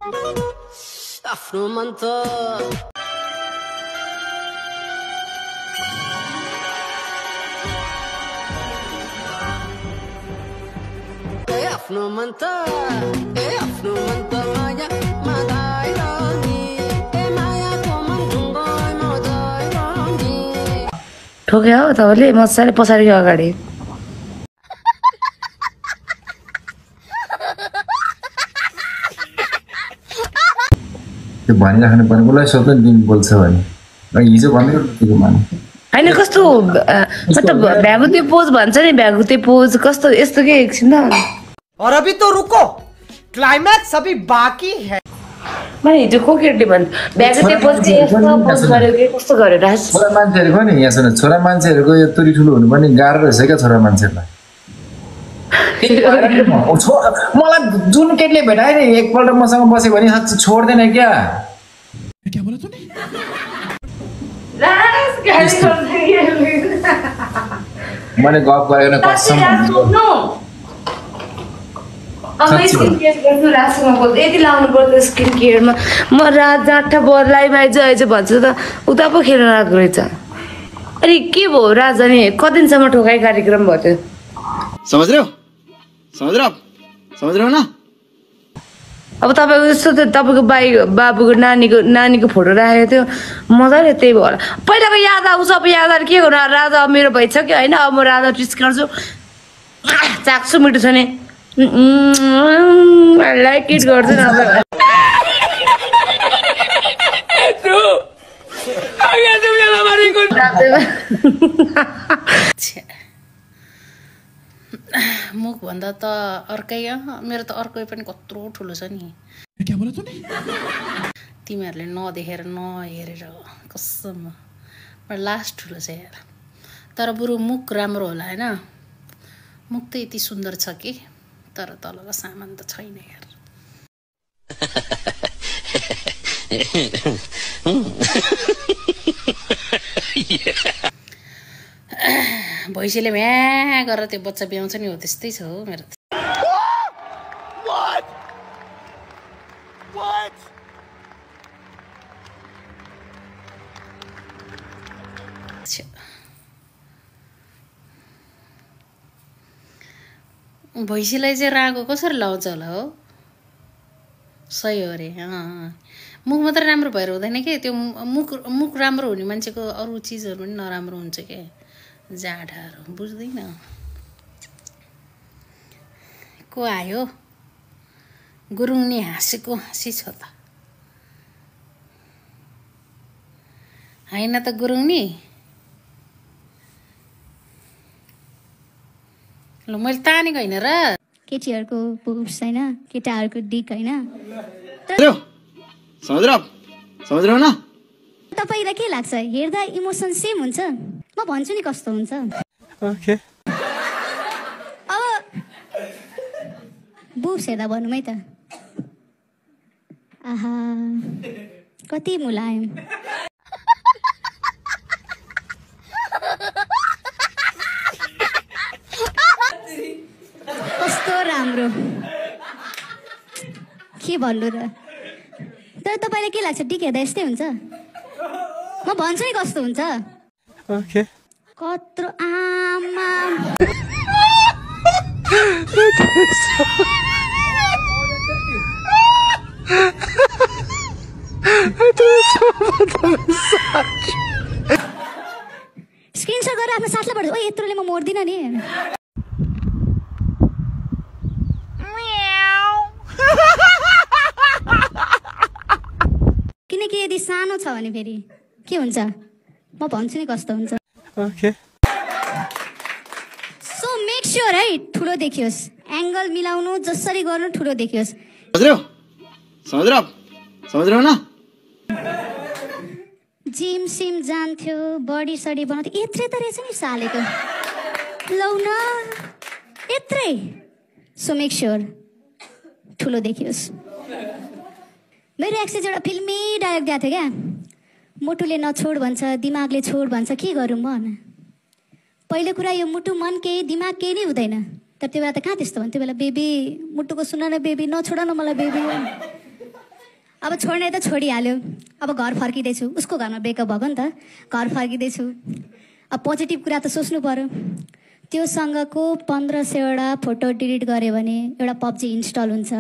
आफ्नो मन त आफ्नो मन त माया मादाइरनी मायाको मन ढुङ्गै मदाइरनी ठोक्यो हो तपाईँले मजाले पछाडि अगाडि त्यो भनिराख्नु पर्ने उसलाई सोध्नु दिन बोल्छ भने हिजो भनेको त्यतिको माने हैन कस्तो मतलब भ्यागुते पोज भन्छ नि भ्यागुते पोज कस्तो यस्तो के एकछिन त और अभी तो रुको क्लाइमैक्स अभी बाकी है मैले हिजो कोकेटले भन्छ भ्यागुते पोज के यस्तो पोज गर्यो के कस्तो गर्यो राज छोरा मान्छेहरुको नि यहाँ सुन छोरा मान्छेहरुको यो तुरी ठुलो हुनु पनि गाह्रो रहेछ क्या छोरा मान्छेहरुलाई मलाई जुन केटले भेटाए नि एकपल्ट मसँग बस्यो भने साच्चै छोड्दैन क्या क्या बोला तूने राज गाडी मैले गफ गरेको न कसम नो अब स्किन केयर गर्नु राजसँग बोल्दै यति लाउनु पर्छ स्किन केयरमा म रात जाठा बदलाई माइज भन्छ त उता पो खेल्न लाग्दो रहेछ अरे के भयो राज अनि कति दिनसम्म ठोकाइ कार्यक्रम भयो त्यो समझ रहे हो ना अब तपाईको जस्तो त तपाईको बाबुको नानीको फोटो राखेको थियो मजाले त्यही भयो होला पहिलाको याद आउँछ अब याद आएर के गर्नु राजा अब मेरो भइसक्यो होइन अब म राजा टिच गर्छु चाख्छु मिठो छ नि लाइक इट गर्छु न मुख भन्दा त अर्कै मेरो त अर्कै पनि कत्रो ठुलो छ नि क्या बोला तूने तिमीहरूले नदेखेर नहेरेर कसम लास्ट ठुलो छ यार तर बरु मुख राम्रो होला होइन मुख त यति सुन्दर छ कि तर तलको सामान त छैन यार भैँसीले म्या गरेर त्यो बच्चा ब्याउँछ नि हो त्यस्तै छ हो मेरो भैँसीलाई चाहिँ रागो कसरी लाउँछ होला हो सही हो अरे मुख मात्र राम्रो भएर हुँदैन के त्यो मुख राम्रो हुने मान्छेको अरू चिजहरू पनि नराम्रो हुन्छ के जाँडाहरू बुझ्दैन को आयो गुरुङ नि हाँसेको हाँसी छ त होइन त गुरुङ नि ल मैले तानेको होइन र केटीहरूको पुप्स होइन केटाहरूको डिक होइन समझ रहे हो ना तपाईँलाई के लाग्छ हेर्दा इमोसन सेम हुन्छ म भन्छु नि कस्तो हुन्छ ओके अब बुब्स हेर्दा भनौँ है त आहा कति मुलायम कस्तो राम्रो के भन्नु र तर तपाईँलाई के लाग्छ डिक हेर्दा यस्तै हुन्छ म भन्छु नि कस्तो हुन्छ ओके कत्रो आमा स्क्रिनशट गरेर आफ्नो साथलाई पठाउँछु ओ यत्रोले म मोड्दिनँ नि किनकि यदि सानो छ भने फेरि के हुन्छ म भन्छु नि कस्तो हुन्छ ओके सो मेक श्योर है ठुलो देखियोस् एङ्गल मिलाउनु जसरी गर्नु ठुलो देखियोस् समझ रहे हो ना जिम सिम जान्थ्यो बडी सडी बनाउँथ्यो यत्रै त रहेछ नि सालेको लौ न यत्रै सो मेक श्योर ठुलो देखियोस् मेरो एक्सेस एउटा फिल्मी डायलग दिएको थियो क्या मुटुले नछोड भन्छ दिमागले छोड भन्छ के गरौँ भन पहिलो कुरा यो मुटु मन केही दिमाग केही नै हुँदैन तर त्यो बेला त कहाँ त्यस्तो भन्थ्यो बेला बेबी मुटुको सुन न बेबी नछोड न मलाई बेबी अब छोड्ने त छोडिहाल्यो अब घर फर्किँदैछु उसको घरमा ब्रेकअप भएको नि त घर फर्किँदैछु अब पोजिटिभ कुरा त सोच्नु पर्यो त्योसँगको 1500वटा फोटो डिलिट गऱ्यो भने एउटा पब्जी इन्स्टल हुन्छ